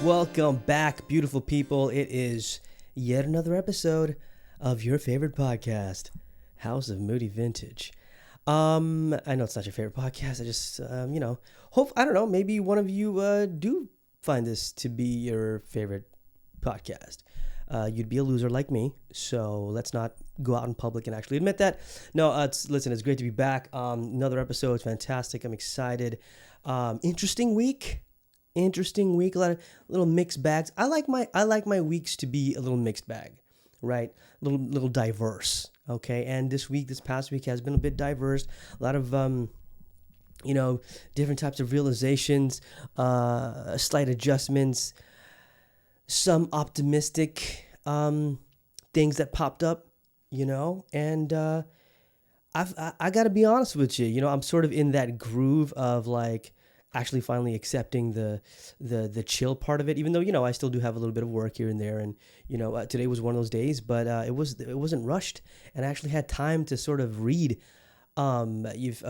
Welcome back, beautiful people. It is yet another episode of your favorite podcast, House of Moody Vintage. I know it's not your favorite podcast. I just, hope, I don't know, maybe one of you do find this to be your favorite podcast. You'd be a loser like me, so let's not go out in public and actually admit that. No, listen, it's great to be back. Another episode. It's fantastic. I'm excited. Interesting week, a lot of little mixed bags. I like my weeks to be a little mixed bag, right? Little diverse. Okay, and this past week has been a bit diverse. A lot of different types of realizations, slight adjustments, some optimistic things that popped up, and I got to be honest with you. I'm sort of in that groove of like actually finally accepting the chill part of it, even though I still do have a little bit of work here and there, and today was one of those days, but it wasn't rushed, and I actually had time to sort of read. If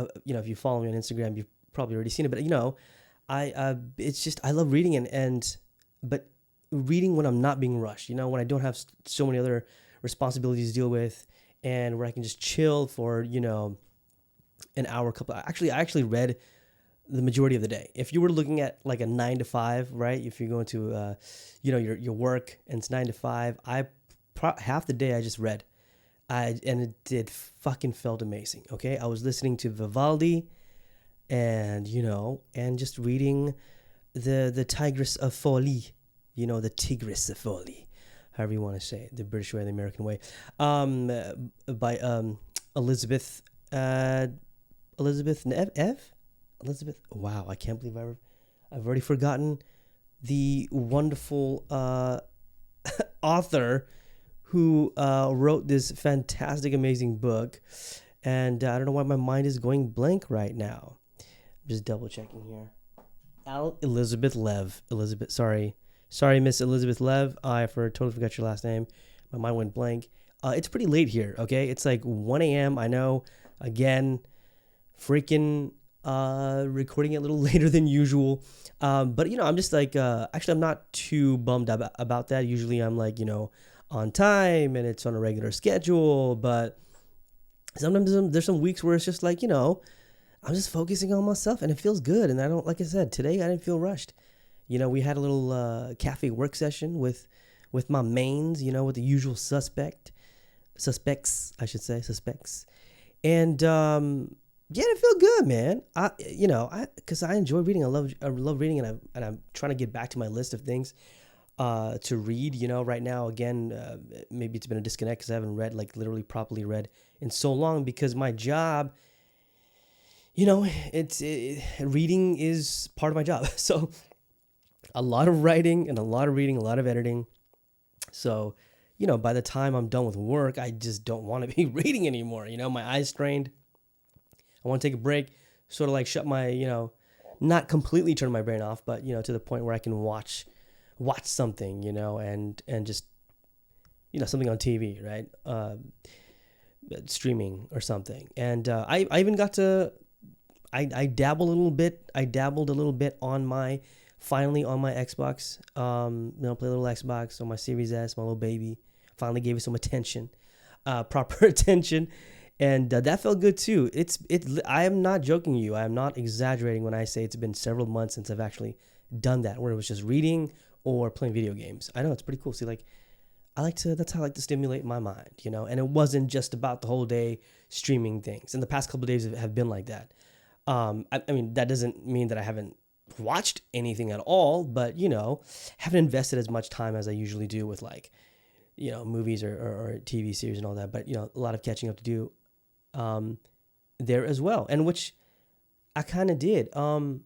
you follow me on Instagram, you've probably already seen it, but it's just I love reading but reading when I'm not being rushed, when I don't have so many other responsibilities to deal with, and where I can just chill for an hour, I actually read the majority of the day. If you were looking at like a 9 to 5, right? If you're going to, your work and it's 9 to 5, half the day I just read, and it fucking felt amazing. Okay. I was listening to Vivaldi and just reading the Tigress of Folly, the Tigress of Folly, however you want to say it, the British way, the American way, by Elizabeth. Wow, I can't believe I've already forgotten the wonderful author who wrote this fantastic, amazing book. And I don't know why my mind is going blank right now. I'm just double checking here. Elizabeth Lev. Sorry, Miss Elizabeth Lev. I totally forgot your last name. My mind went blank. It's pretty late here, okay? It's like 1 a.m. I know, again, freaking recording it a little later than usual. But I'm just like, actually I'm not too bummed about that. Usually I'm like, on time and it's on a regular schedule, but sometimes there's some weeks where it's just like, I'm just focusing on myself and it feels good. And like I said, today I didn't feel rushed. We had a little cafe work session with my mains, with the usual suspects. And yeah, it felt good, man. Because I enjoy reading. I love reading, and I'm trying to get back to my list of things to read. Right now, again, maybe it's been a disconnect because I haven't read, like literally properly read in so long, because my job, reading is part of my job. So a lot of writing and a lot of reading, a lot of editing. So, by the time I'm done with work, I just don't want to be reading anymore. My eyes strained. I want to take a break, sort of like shut my, not completely turn my brain off, but, to the point where I can watch something, and just, something on TV, right? Streaming or something. And I even got to, I dabbled a little bit on my Xbox, play a little Xbox on my Series S, my little baby. Finally gave it some attention, proper attention. And that felt good too. I am not joking you. I am not exaggerating when I say it's been several months since I've actually done that, where it was just reading or playing video games. I know, it's pretty cool. See, like, that's how I like to stimulate my mind, and it wasn't just about the whole day streaming things. And the past couple of days have been like that. I mean, that doesn't mean that I haven't watched anything at all, but, haven't invested as much time as I usually do with, like, movies or TV series and all that. But, a lot of catching up to do there as well, and which I kind of did. But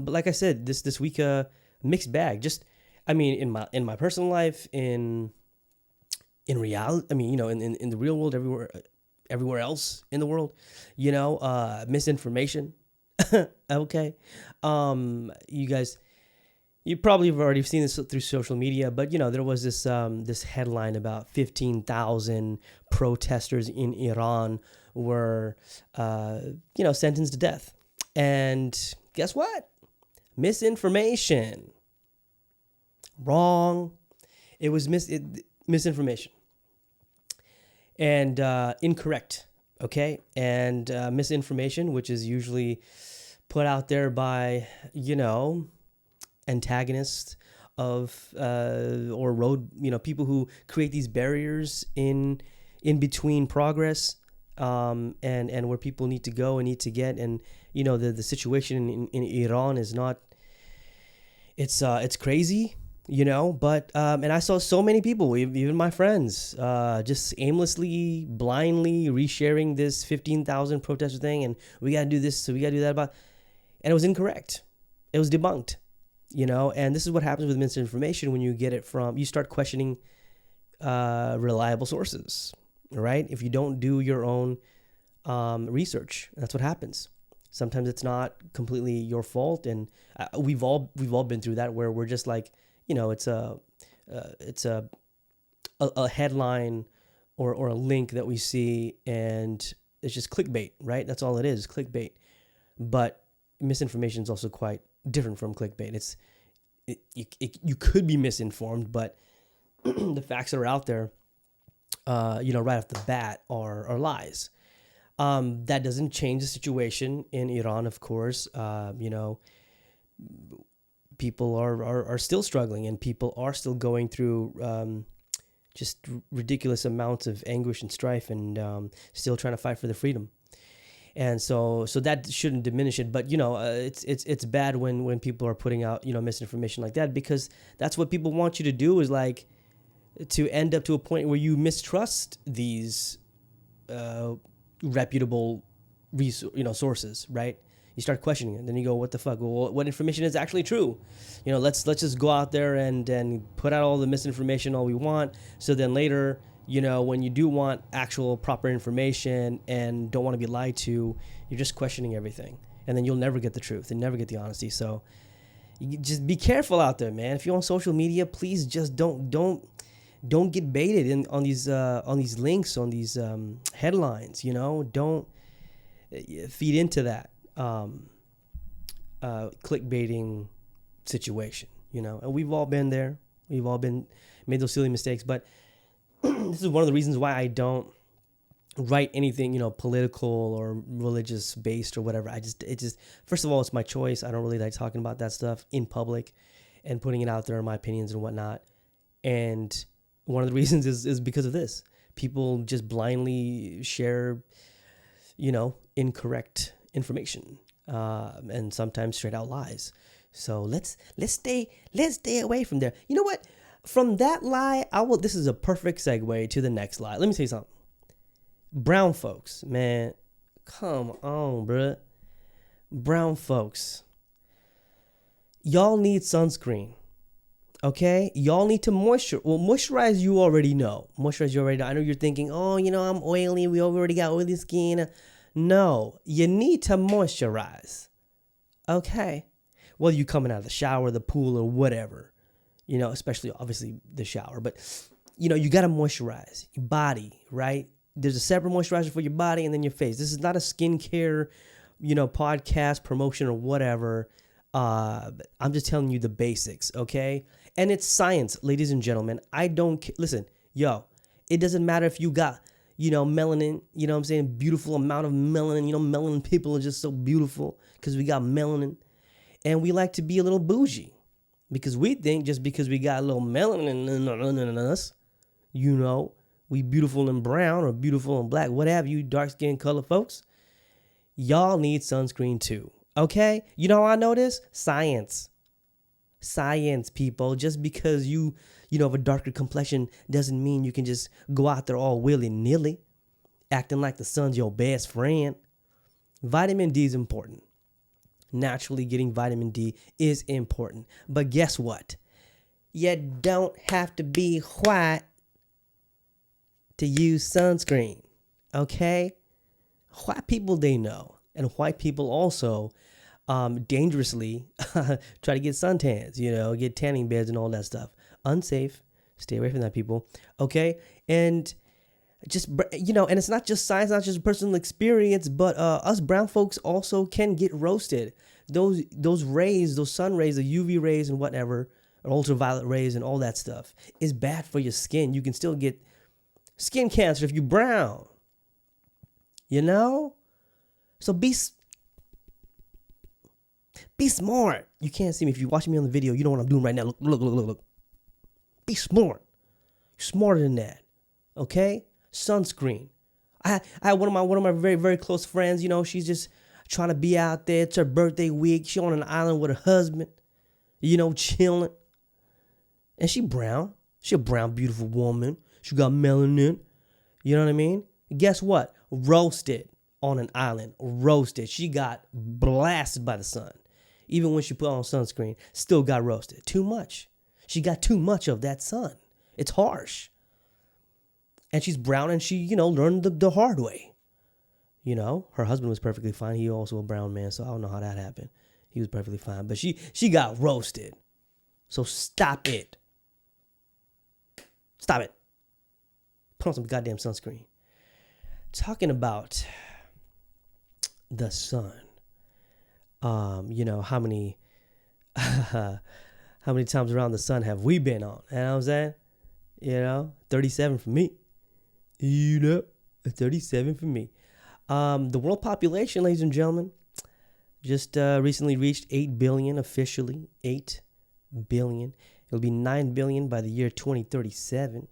like I said, this week, mixed bag. Just, in my personal life, in reality, in the real world, everywhere else in the world, misinformation. Okay, you guys, you probably have already seen this through social media, but there was this headline about 15,000 protesters in Iran were sentenced to death, and guess what? Misinformation. Wrong. It was misinformation and incorrect. Okay, and misinformation, which is usually put out there by antagonists of or road people who create these barriers in between progress and where people need to go and need to get. And the situation in Iran is not, it's crazy, but and I saw so many people, even my friends, just aimlessly, blindly resharing this 15,000 protester thing, and we got to do this, so we got to do that about, and it was incorrect. It was debunked, and this is what happens with misinformation when you get it from, you start questioning reliable sources, right? If you don't do your own research, that's what happens. Sometimes it's not completely your fault, and we've all been through that, where we're just like, it's a headline or a link that we see, and it's just clickbait, right? That's all it is, clickbait. But misinformation is also quite different from clickbait. You could be misinformed, but the facts that are out there, right off the bat are lies. That doesn't change the situation in Iran, of course. People are still struggling, and people are still going through just ridiculous amounts of anguish and strife, and still trying to fight for their freedom. And so that shouldn't diminish it, but it's bad when people are putting out misinformation like that, because that's what people want you to do, is like to end up to a point where you mistrust these reputable sources, right? You start questioning it, then you go, what the fuck? Well, what information is actually true? Let's just go out there and put out all the misinformation all we want, so then later, when you do want actual proper information and don't want to be lied to, you're just questioning everything, and then you'll never get the truth and never get the honesty. So you just be careful out there, man. If you're on social media, please just don't get baited on these links, on these headlines. Don't feed into that clickbaiting situation. And we've all been there. We've all made those silly mistakes. But this is one of the reasons why I don't write anything political or religious based or whatever. It just first of all, it's my choice. I don't really like talking about that stuff in public and putting it out there, my opinions and whatnot. And one of the reasons is because of this. People just blindly share, incorrect information, and sometimes straight out lies. So let's stay away from there. You know what? From that lie, this is a perfect segue to the next lie. Let me tell you something. Brown folks, man, come on, bruh. Brown folks, y'all need sunscreen. Okay, y'all need to moisturize. You already know. I know you're thinking, I'm oily. We already got oily skin. No, you need to moisturize. Okay, whether you coming out of the shower, the pool, or whatever, especially obviously the shower. But you got to moisturize your body, right? There's a separate moisturizer for your body and then your face. This is not a skincare, podcast promotion or whatever. I'm just telling you the basics, okay? And it's science, ladies and gentlemen. Listen, it doesn't matter if you got, melanin, what I'm saying? Beautiful amount of melanin. Melanin people are just so beautiful because we got melanin. And we like to be a little bougie because we think just because we got a little melanin in us, we beautiful and brown or beautiful and black, what have you, dark skin color folks. Y'all need sunscreen too. Okay? You know how I know this? Science, people. Just because you have a darker complexion doesn't mean you can just go out there all willy-nilly, acting like the sun's your best friend. Vitamin D is important. Naturally getting vitamin D is important. But guess what? You don't have to be white to use sunscreen. Okay? White people, they know. And white people also dangerously try to get suntans, get tanning beds and all that stuff. Unsafe. Stay away from that, people. Okay? And just, and it's not just science, not just personal experience, but us brown folks also can get roasted. Those rays, those sun rays, the UV rays and whatever, ultraviolet rays and all that stuff is bad for your skin. You can still get skin cancer if you're brown. You know? So be smart. You can't see me. If you're watching me on the video, you know what I'm doing right now. Look. Be smart. You're smarter than that. Okay? Sunscreen. I had one of my very, very close friends, you know, she's just trying to be out there. It's her birthday week. She's on an island with her husband, you know, chilling. And she brown. She a brown, beautiful woman. She got melanin. You know what I mean? Guess what? Roasted on an island. Roasted. She got blasted by the sun. Even when she put on sunscreen, still got roasted. Too much. She got too much of that sun. It's harsh. And she's brown, and she, you know, learned the hard way. You know, her husband was perfectly fine. He also a brown man, so I don't know how that happened. He was perfectly fine. But she got roasted. So stop it. Stop it. Put on some goddamn sunscreen. Talking about the sun. You know, how many times around the sun have we been on? You know what I'm saying? You know, 37 for me. You know, 37 for me. The world population, ladies and gentlemen, just recently reached 8 billion officially. 8 billion. It'll be 9 billion by the year 2037.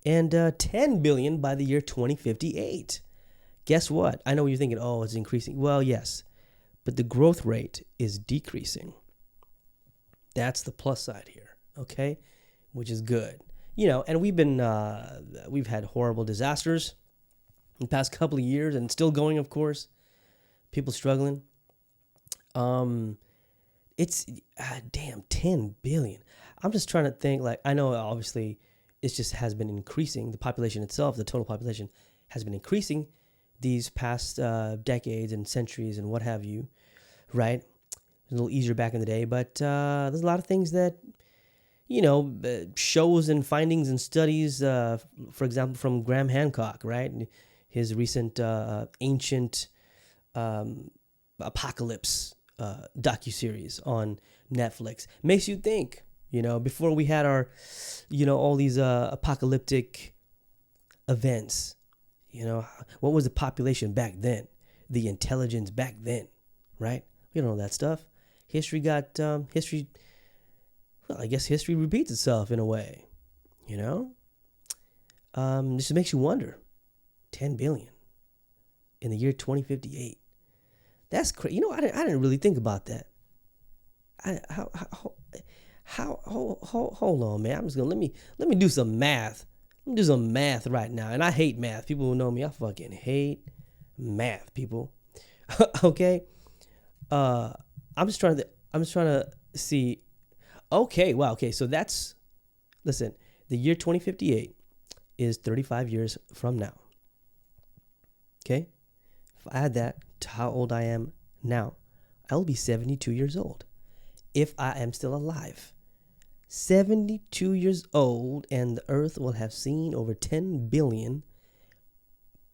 And 10 billion by the year 2058. Guess what? I know you're thinking, oh, it's increasing. Well, yes, but the growth rate is decreasing. That's the plus side here, okay? Which is good. You know, and we've had horrible disasters in the past couple of years, and still going, of course. People struggling. It's damn 10 billion. I'm just trying to think. Like, I know obviously it just has been increasing. The population itself, the total population, has been increasing these past decades and centuries and what have you, right? It was a little easier back in the day, but there's a lot of things that, you know, shows and findings and studies, for example, from Graham Hancock, right? His recent ancient apocalypse docuseries on Netflix makes you think, you know, before we had our, you know, all these apocalyptic events, you know, what was the population back then? The intelligence back then, right? We don't know that stuff. History got, well, I guess history repeats itself in a way, you know? This makes you wonder. 10 billion in the year 2058. That's crazy. You know, I didn't really think about that. Hold on, man. I'm just gonna let me do some math. Let me do some math right now. And I hate math. People who know me, I fucking hate math, people. Okay. I'm just trying to see. Okay, wow. Okay, so listen. The year 2058 is 35 years from now. Okay, if I add that to how old I am now, I will be 72 years old if I am still alive. 72 years old, and the earth will have seen over 10 billion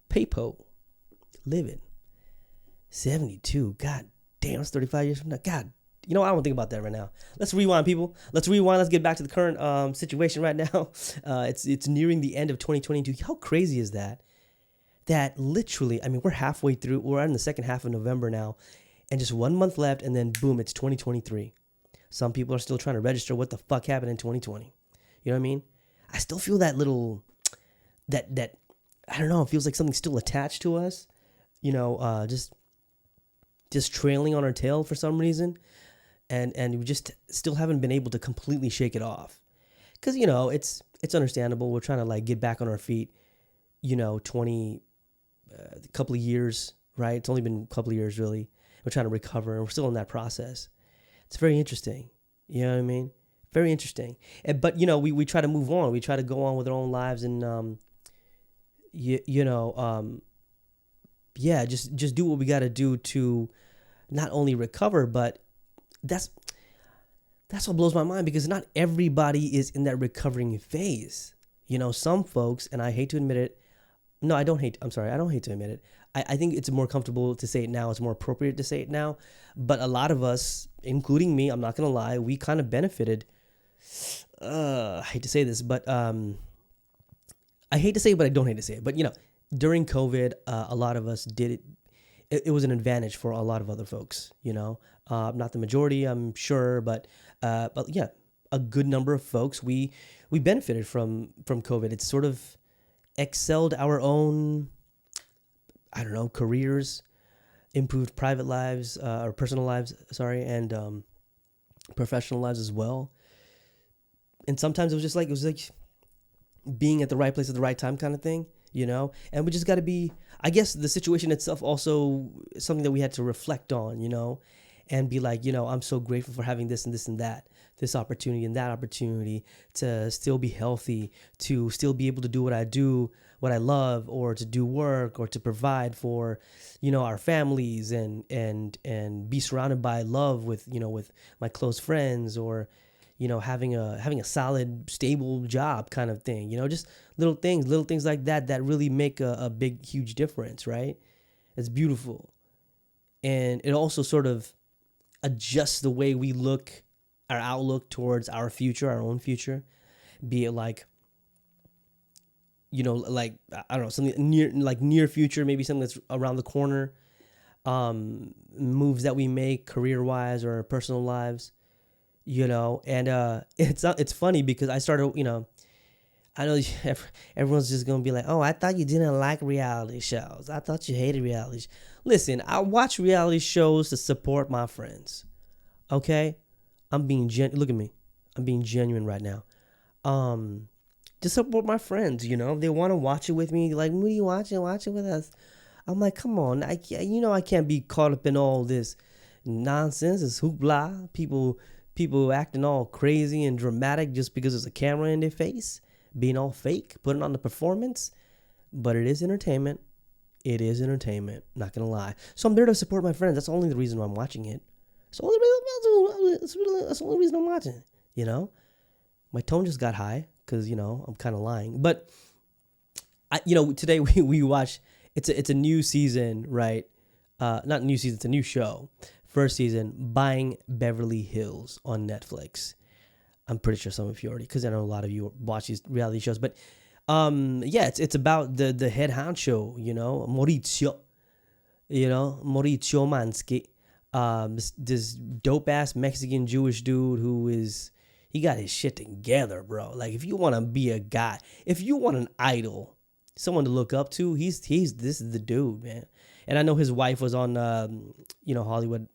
people living. 72, god damn, that's 35 years from now. God, you know, I don't think about that right now. Let's rewind, people. Let's rewind. Let's get back to the current situation right now. It's nearing the end of 2022. How crazy is that? That literally, I mean, we're halfway through. We're in the second half of November now, and just 1 month left, and then boom, it's 2023. Some people are still trying to register what the fuck happened in 2020. You know what I mean? I still feel that little, that I don't know. It feels like something's still attached to us. You know, just trailing on our tail for some reason, and we just still haven't been able to completely shake it off. Because, you know, it's understandable. We're trying to like get back on our feet. You know, a couple of years, right? It's only been a couple of years, really. We're trying to recover, and we're still in that process. It's very interesting. You know what I mean? Very interesting. But, you know, we try to move on. We try to go on with our own lives and, just do what we got to do to not only recover, but that's what blows my mind, because not everybody is in that recovering phase. You know, some folks, and I hate to admit it, I don't hate to admit it. I think it's more comfortable to say it now. It's more appropriate to say it now. But a lot of us, including me, I'm not going to lie, we kind of benefited. I hate to say this, but I hate to say it, but I don't hate to say it. But, during COVID, a lot of us did it. It was an advantage for a lot of other folks, not the majority, I'm sure, but yeah, a good number of folks, we benefited from COVID. It's sort of excelled our own, I don't know, careers, improved private lives, or personal lives, sorry, and professional lives as well. And sometimes it was like being at the right place at the right time kind of thing, and we just got to be, I guess the situation itself also is something that we had to reflect on, and be like, I'm so grateful for having this and this and that, this opportunity and that opportunity to still be healthy, to still be able to do what I do, what I love, or to do work, or to provide for, our families, and be surrounded by love with my close friends, or, having a solid, stable job kind of thing, just little things like that really make a big, huge difference, right? It's beautiful. And it also sort of adjusts the way we look, our outlook towards our future, our own future, be it like, like, I don't know, something near future, maybe something that's around the corner, moves that we make career wise or personal lives, and it's funny because I started, I know everyone's just going to be like, oh, I thought you didn't like reality shows. I thought you hated reality shows. Listen, I watch reality shows to support my friends. Okay? Look at me. I'm being genuine right now. To support my friends, they want to watch it with me. Like, what are you watching? Watch it with us. I'm like, come on. I can't be caught up in all this nonsense, this hoopla. People acting all crazy and dramatic just because there's a camera in their face, being all fake, putting on the performance. But it is entertainment. It is entertainment. Not gonna lie. So I'm there to support my friends. That's only the reason why I'm watching it. That's the only reason I'm watching it. My tone just got high because I'm kind of lying. But today we watch. It's a new season, right? Not new season. It's a new show. First season, Buying Beverly Hills on Netflix. I'm pretty sure some of you already, because I know a lot of you watch these reality shows. But yeah, it's about the head honcho, Mauricio, Mauricio Mansky, this dope ass Mexican Jewish dude he got his shit together, bro. Like, if you want to be a guy, if you want an idol, someone to look up to, this is the dude, man. And I know his wife was on Hollywood.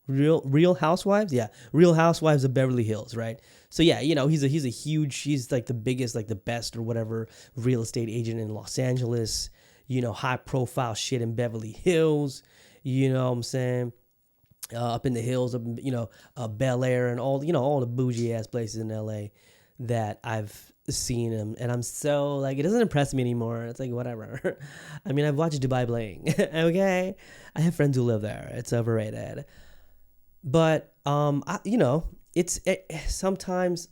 Real Housewives, yeah, Real Housewives of Beverly Hills, right? So yeah, he's like the biggest, like the best or whatever real estate agent in Los Angeles, high profile shit in Beverly Hills, what I'm saying, up in the hills of Bel Air and all the bougie ass places in LA that I've seen him, and I'm so like, it doesn't impress me anymore. It's like, whatever. I mean, I've watched Dubai Bling. Okay, I have friends who live there. It's overrated. But sometimes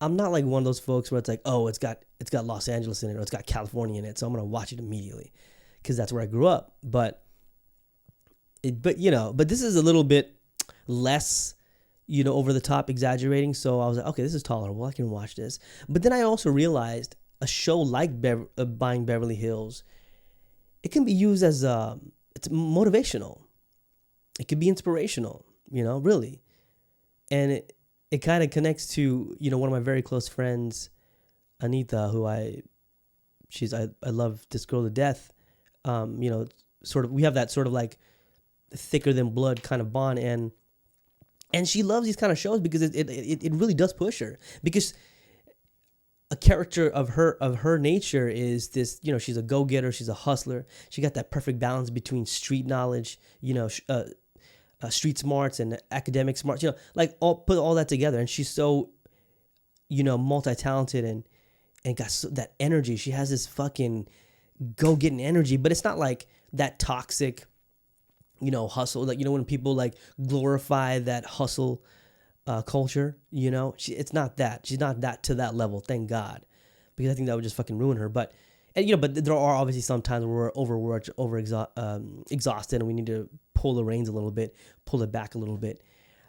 I'm not like one of those folks where it's like, oh, it's got Los Angeles in it, or it's got California in it, so I'm gonna watch it immediately because that's where I grew up. But this is a little bit less, over the top, exaggerating. So I was like, okay, this is tolerable. I can watch this. But then I also realized a show like Buying Beverly Hills, it can be used as it's motivational. It could be inspirational, really. And it kind of connects to, one of my very close friends, Anita, who I love this girl to death. Sort of, we have that sort of like thicker than blood kind of bond, and she loves these kind of shows because it really does push her, because a character of her nature is this, she's a go-getter, she's a hustler, she got that perfect balance between street knowledge, street smarts and academic smarts, like put all that together, and she's so, multi-talented and got that energy. She has this fucking go-getting energy, but it's not like that toxic, hustle, like, when people like glorify that hustle culture, it's not that. She's not that to that level, thank God, because I think that would just fucking ruin her. But And but there are obviously some times where we're exhausted, and we need to pull the reins a little bit, pull it back a little bit.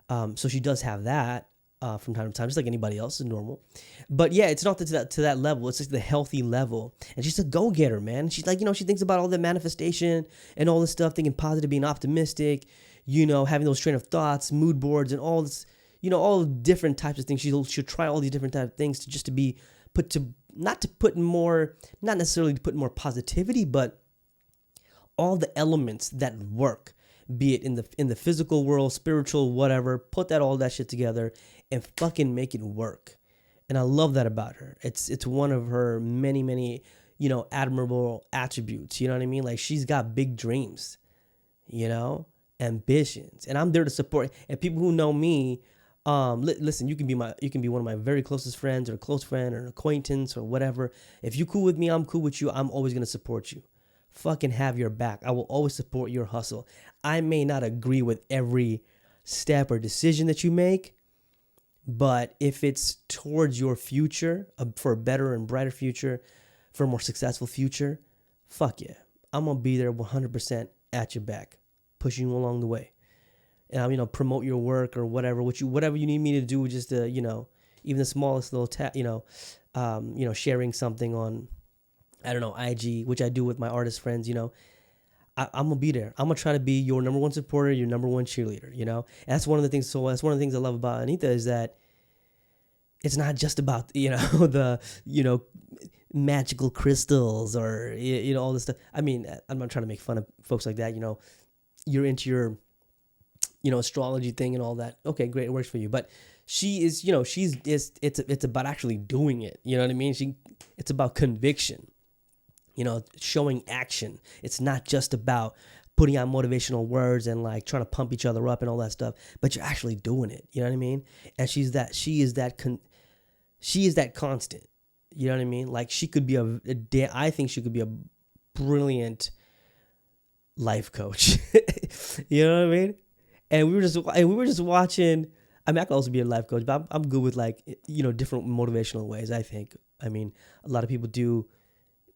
So she does have that from time to time, just like anybody else is normal. But yeah, it's not to that level. It's just the healthy level. And she's a go-getter, man. She's like, she thinks about all the manifestation and all this stuff, thinking positive, being optimistic, having those train of thoughts, mood boards, and all this, all different types of things. She'll try all these different types of things to be put to, not necessarily to put more positivity, but all the elements that work, be it in the physical world, spiritual, whatever, put all that shit together and fucking make it work. And I love that about her. It's one of her many, many, admirable attributes. You know what I mean? Like, she's got big dreams, ambitions, and I'm there to support. And people who know me, listen, you can be one of my very closest friends, or a close friend, or an acquaintance, or whatever. If you cool with me, I'm cool with you. I'm always gonna support you. Fucking have your back. I will always support your hustle. I may not agree with every step or decision that you make, but if it's towards your future, for a better and brighter future, for a more successful future, fuck yeah. I'm going to be there 100% at your back, pushing you along the way. And promote your work or whatever you need me to do, just to, even the smallest little sharing something on, I don't know, IG, which I do with my artist friends, I'm gonna be there. I'm gonna try to be your number one supporter, your number one cheerleader. And that's one of the things. So that's one of the things I love about Anita, is that it's not just about the magical crystals or all this stuff. I mean, I'm not trying to make fun of folks like that. You're into your astrology thing and all that. Okay, great, it works for you. But she is, it's about actually doing it. You know what I mean? It's about conviction. Showing action. It's not just about putting out motivational words and like trying to pump each other up and all that stuff, but you're actually doing it. You know what I mean? And she is that constant. You know what I mean? Like, she could be I think she could be a brilliant life coach. You know what I mean? And we were just watching. I mean, I could also be a life coach, but I'm good with different motivational ways. I think. I mean, a lot of people do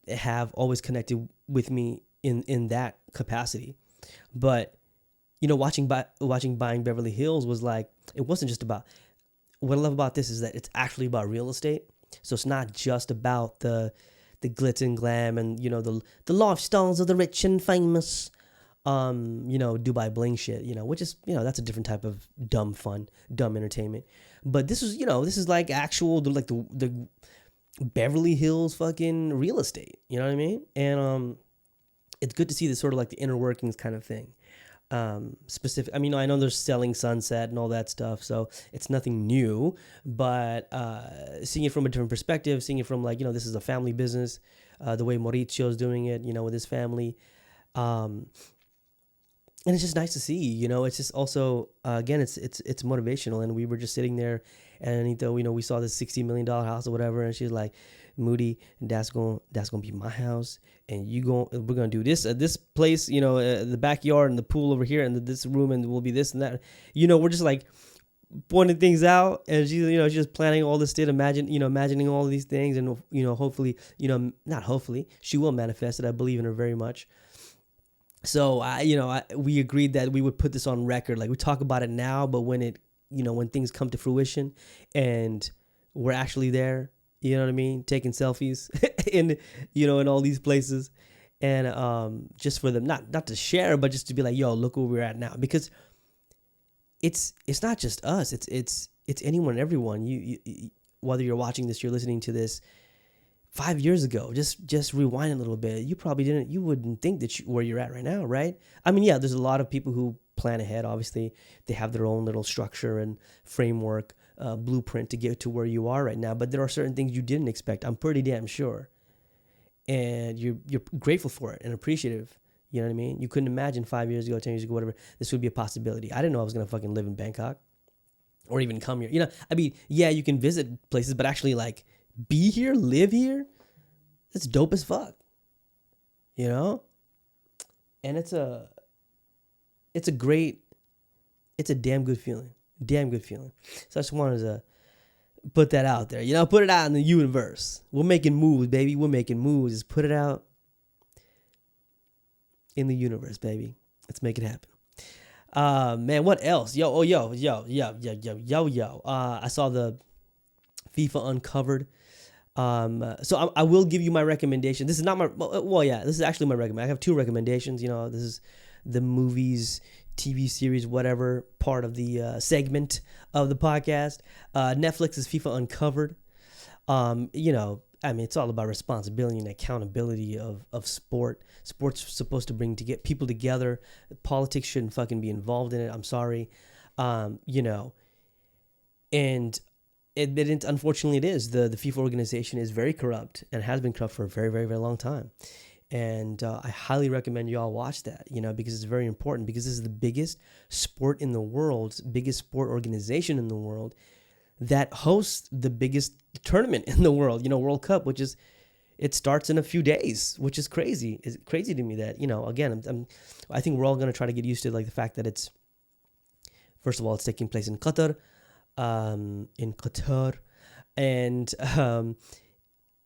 have always connected with me in that capacity, but watching Buying Beverly Hills was like, it wasn't just about. What I love about this is that it's actually about real estate. So it's not just about the glitz and glam and the lifestyles of the rich and famous, Dubai bling shit, which is that's a different type of dumb entertainment. But this is like actual the Beverly Hills fucking real estate. You know what I mean? And it's good to see this sort of like the inner workings kind of thing. Specific. I mean, I know they're selling Sunset and all that stuff, so it's nothing new. But seeing it from a different perspective, seeing it from this is a family business, the way Mauricio's doing it, with his family, and it's just nice to see. It's just also again, it's motivational. And we were just sitting there, and Anita, we saw this $60 million house or whatever, and she's like, Moody, that's gonna be my house, and we're gonna do this place, the backyard and the pool over here, and this room, and will be this and that. We're just like pointing things out, and she's she's just planning all this shit, imagining all of these things, and hopefully, not hopefully, she will manifest it. I believe in her very much. So we agreed that we would put this on record. Like, we talk about it now, but when when things come to fruition and we're actually there, you know what I mean? Taking selfies in all these places, and just for them, not to share, but just to be like, yo, look where we're at now. Because it's not just us. It's anyone and everyone. You whether you're watching this, you're listening to this 5 years ago, just rewind a little bit. You wouldn't think that where you're at right now, right? I mean, yeah, there's a lot of people who plan ahead. Obviously, they have their own little structure and framework, blueprint to get to where you are right now. But there are certain things you didn't expect. I'm pretty damn sure, and you're grateful for it and appreciative. You know what I mean? You couldn't imagine 5 years ago, 10 years ago, whatever, this would be a possibility. I didn't know I was gonna fucking live in Bangkok or even come here. I mean, yeah, you can visit places, but actually like be here, live here, it's dope as fuck. And it's a damn good feeling. So I just wanted to Put that out there. Put it out in the universe. We're making moves, baby. We're making moves. Just put it out in the universe, baby. Let's make it happen. Man, what else? Yo. I saw the FIFA Uncovered. So I will give you my recommendation. This is not my, this is actually my recommendation. I have two recommendations. This is the movies, TV series, whatever part of the segment of the podcast. Netflix's FIFA Uncovered. It's all about responsibility and accountability of sport. Sport's supposed to bring people together. Politics shouldn't fucking be involved in it. I'm sorry. And unfortunately it is. The FIFA organization is very corrupt and has been corrupt for a very, very, very long time. And I highly recommend you all watch that, because it's very important, because this is the biggest sport in the world, biggest sport organization in the world that hosts the biggest tournament in the world, World Cup, it starts in a few days, which is crazy. It's crazy to me that, again, I think we're all going to try to get used to the fact that it's, first of all, it's taking place in Qatar, and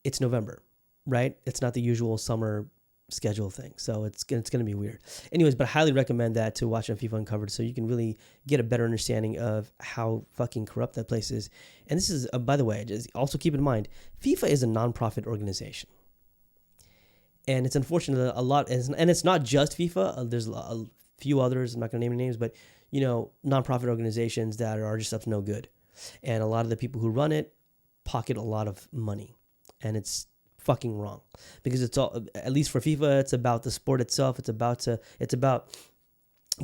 it's November, right? It's not the usual summer schedule thing, so it's going to be weird. Anyways, but I highly recommend that to watch on FIFA Uncovered, so you can really get a better understanding of how fucking corrupt that place is. And this is, by the way, just also keep in mind, FIFA is a non-profit organization, and it's unfortunate that a lot, and it's not just FIFA. There's a few others. I'm not going to name any names, but non-profit organizations that are just up to no good, and a lot of the people who run it pocket a lot of money, and it's fucking wrong, because it's all, at least for FIFA, it's about the sport itself. It's about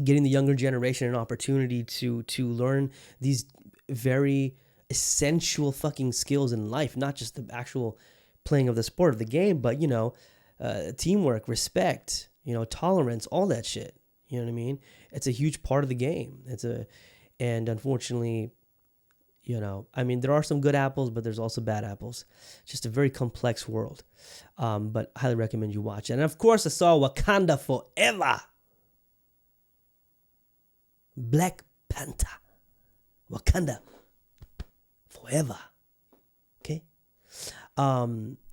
getting the younger generation an opportunity to learn these very essential fucking skills in life, not just the actual playing of the sport of the game, but teamwork, respect, tolerance, all that shit. You know what I mean? It's a huge part of the game. And unfortunately, there are some good apples, but there's also bad apples. It's just a very complex world. But I highly recommend you watch it. And of course, I saw Wakanda Forever. Black Panther. Wakanda Forever. Okay?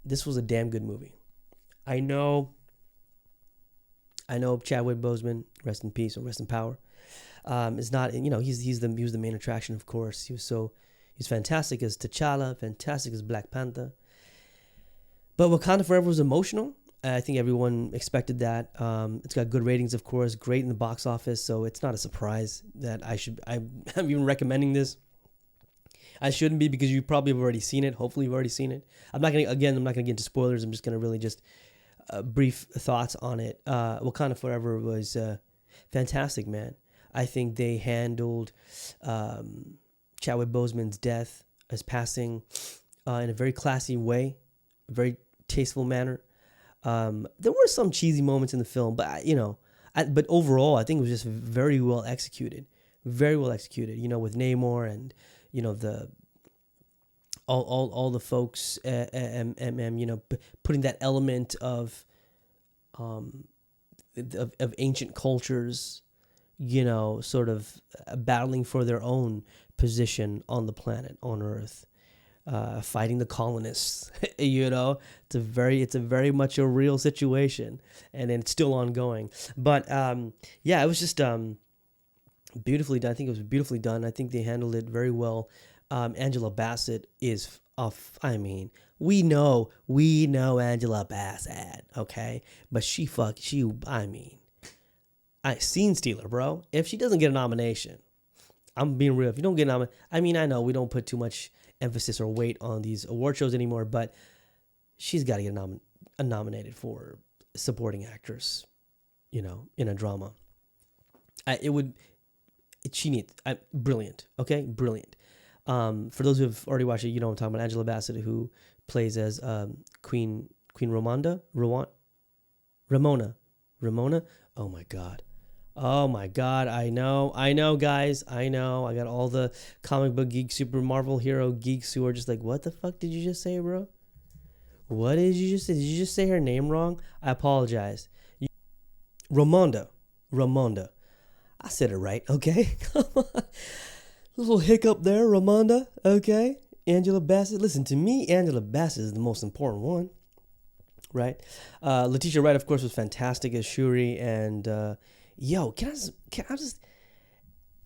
This was a damn good movie. I know Chadwick Boseman, rest in peace or rest in power. Is not, he was the main attraction, of course. He's fantastic as T'Challa, fantastic as Black Panther. But Wakanda Forever was emotional. I think everyone expected that. It's got good ratings, of course, great in the box office, so it's not a surprise that I'm even recommending this. I shouldn't be, because you probably have already seen it. Hopefully you've already seen it. I'm not gonna get into spoilers. I'm just gonna really just brief thoughts on it. Wakanda Forever was fantastic, man. I think they handled Chadwick Boseman's death, his passing, in a very classy way, a very tasteful manner. There were some cheesy moments in the film, but but overall, I think it was just very well executed. Very well executed. With Namor and all the folks, and putting that element of ancient cultures, sort of battling for their own position on the planet, on Earth, fighting the colonists. It's a very much a real situation, and it's still ongoing. But it was just beautifully done. I think it was beautifully done. I think they handled it very well. Angela Bassett is we know Angela Bassett, okay? But scene stealer, bro. If she doesn't get a nomination, I'm being real. If you don't get a nomination, I know we don't put too much emphasis or weight on these award shows anymore, but she's got to get nominated for supporting actress, in a drama. Brilliant, okay? Brilliant. For those who have already watched it, I'm talking about Angela Bassett, who plays as Queen Ramona. Oh my God. I know, guys. I know. I got all the comic book geeks, super Marvel hero geeks who are just like, what the fuck did you just say, bro? What did you just say? Did you just say her name wrong? I apologize. Ramonda. I said it right, okay? Come on. Little hiccup there, Ramonda, okay? Angela Bassett. Listen, to me, Angela Bassett is the most important one, right? Letitia Wright, of course, was fantastic as Shuri. And yo, can I just?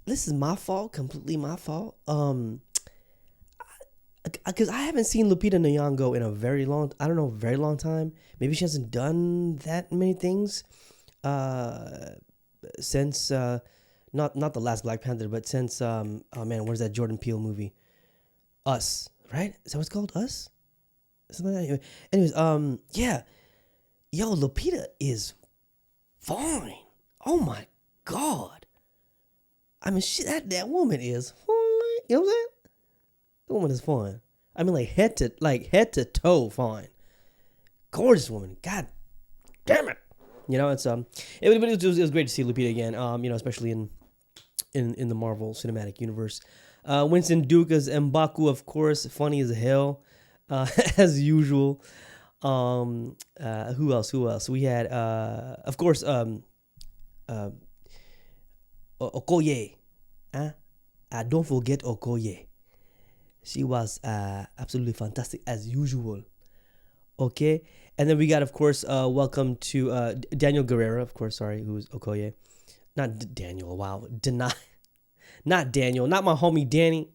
This is my fault, completely my fault. Because I haven't seen Lupita Nyong'o in a very very long time. Maybe she hasn't done that many things since not the last Black Panther, but since oh man, where's that Jordan Peele movie? Us, right? Is that what it's called? Us? Something like that. Anyways, yeah. Yo, Lupita is fine. Oh my God. I mean, that woman is fine. You know what I'm saying? The woman is fine. I mean, like head to toe fine. Gorgeous woman. God damn it. You know, it was great to see Lupita again. You know, especially in the Marvel Cinematic Universe. Winston Duke as M'Baku, of course, funny as hell, as usual. Who else? We had, of course, Okoye. Don't forget Okoye. She was absolutely fantastic as usual. Okay, and then we got, of course, welcome to Daniel Guerrero, of course. Sorry, who's Okoye? Not Daniel. Wow, not Daniel. Not my homie Danny.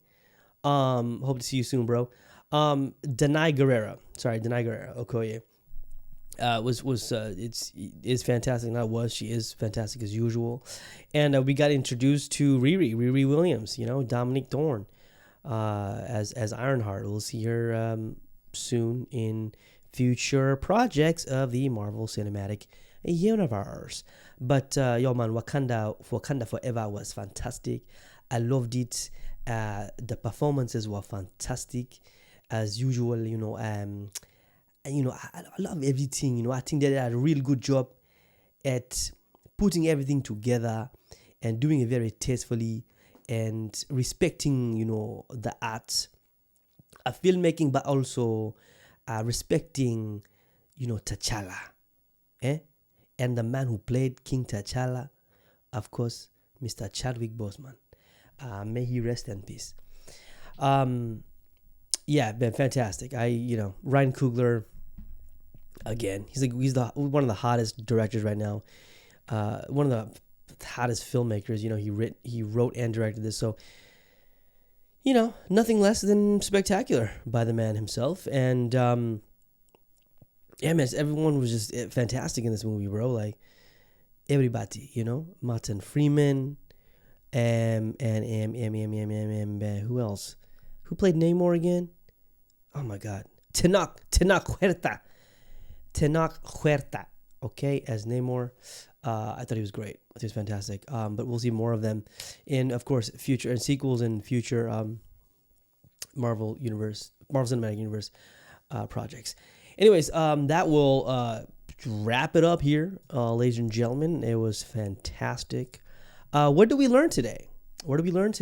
Hope to see you soon, bro. Denai Guerrero. Okoye. Is fantastic. She is fantastic as usual. And we got introduced to Riri Williams. You know, Dominique Thorne. As Ironheart. We'll see her soon in future projects of the Marvel Cinematic Universe. But yo man, Wakanda Forever was fantastic. I loved it. The performances were fantastic as usual. You know, I love everything. You know, I think they did a real good job at putting everything together and doing it very tastefully and respecting, you know, the art of filmmaking, but also respecting, you know, T'Challa, and the man who played King T'Challa, of course, Mr. Chadwick Boseman. May he rest in peace. Yeah, been fantastic. Ryan Coogler, again, he's one of the hottest directors right now. One of the hottest filmmakers. You know, he wrote and directed this, so you know, nothing less than spectacular by the man himself. And yeah, man, everyone was just fantastic in this movie, bro. Like everybody, you know, Martin Freeman, and who else? Who played Namor again? Oh my God, Tenoch Huerta. Okay, as Namor. I thought he was great. I think he was fantastic. But we'll see more of them in, of course, future and sequels and future Marvel Cinematic Universe projects. Anyways, that will wrap it up here, ladies and gentlemen. It was fantastic. What did we learn today? We learned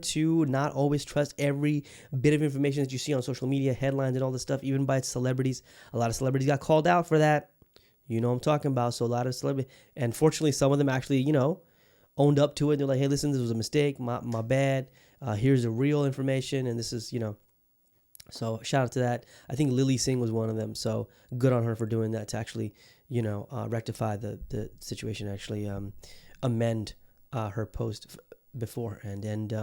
to not always trust every bit of information that you see on social media, headlines and all this stuff, even by celebrities. A lot of celebrities got called out for that. You know what I'm talking about. So a lot of celebrities, and fortunately, some of them actually, you know, owned up to it. They're like, hey, listen, this was a mistake. My bad. Here's the real information. And this is, you know, so shout out to that. I think Lily Singh was one of them. So good on her for doing that to actually, you know, rectify the situation, actually amend her post beforehand. And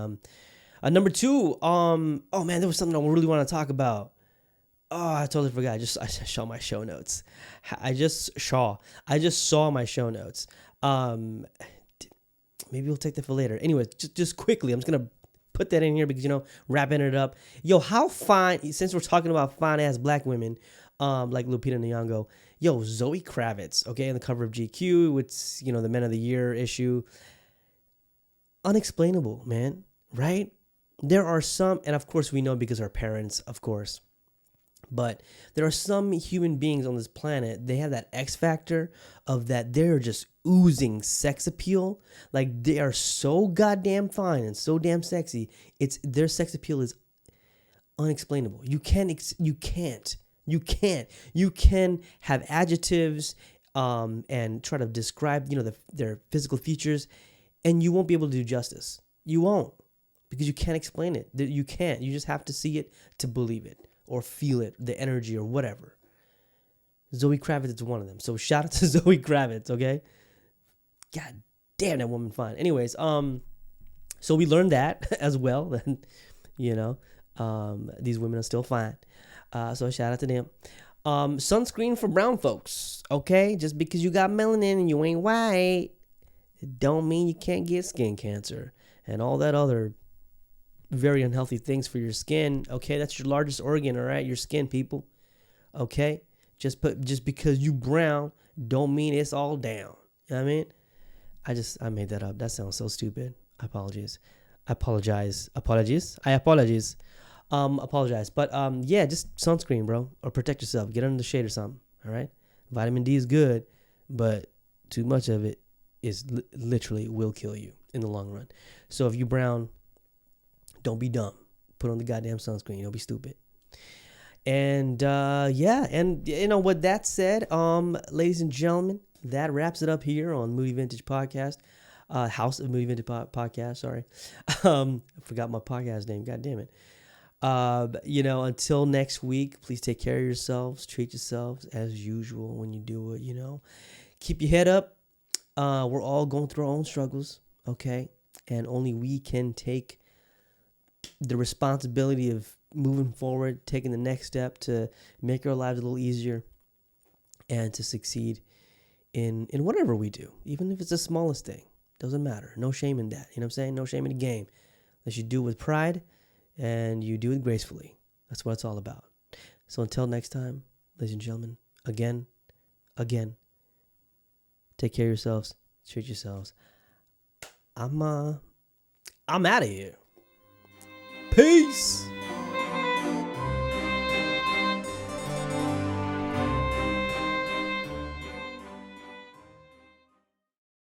number two, oh man, there was something I really want to talk about. Oh, I totally forgot. I just saw my show notes. I just saw my show notes. Maybe we'll take that for later. Anyway, just quickly, I'm just gonna put that in here because, you know, wrapping it up. Yo, how fine? Since we're talking about fine ass black women, like Lupita Nyong'o. Yo, Zoe Kravitz. Okay, on the cover of GQ, it's, you know, the Men of the Year issue. Unexplainable, man. Right? There are some, and of course we know because our parents, of course. But there are some human beings on this planet, they have that X factor of that they're just oozing sex appeal. Like they are so goddamn fine and so damn sexy. Their sex appeal is unexplainable. You can have adjectives and try to describe, you know, their physical features, and you won't be able to do justice. You won't. because you can't explain it. You can't. You just have to see it to believe it or feel it, the energy or whatever. Zoe Kravitz is one of them. So shout out to Zoe Kravitz, okay? God damn, that woman fine. Anyways, so we learned that as well. That, these women are still fine. So shout out to them. Sunscreen for brown folks, okay? Just because you got melanin and you ain't white, it don't mean you can't get skin cancer and all that other very unhealthy things for your skin, okay? That's your largest organ, all right? Your skin, people, okay? Just because you brown don't mean it's all down. You know what I mean? I made that up. That sounds so stupid. I apologize. Apologize. But yeah, just sunscreen, bro, or protect yourself. Get under the shade or something. All right. Vitamin D is good, but too much of it is literally will kill you in the long run. So if you brown, don't be dumb. Put on the goddamn sunscreen. Don't be stupid. And yeah, and with that said, ladies and gentlemen, that wraps it up here on Moody Vintage Podcast. House of Moody Vintage Podcast, sorry. I forgot my podcast name, god damn it. Until next week, please take care of yourselves, treat yourselves as usual when you do it, Keep your head up. We're all going through our own struggles, okay? And only we can take the responsibility of moving forward, taking the next step to make our lives a little easier and to succeed in whatever we do, even if it's the smallest thing. Doesn't matter. No shame in that. You know what I'm saying? No shame in the game. Unless you do it with pride and you do it gracefully. That's what it's all about. So until next time, ladies and gentlemen, again, take care of yourselves, treat yourselves. I'm out of here. Peace.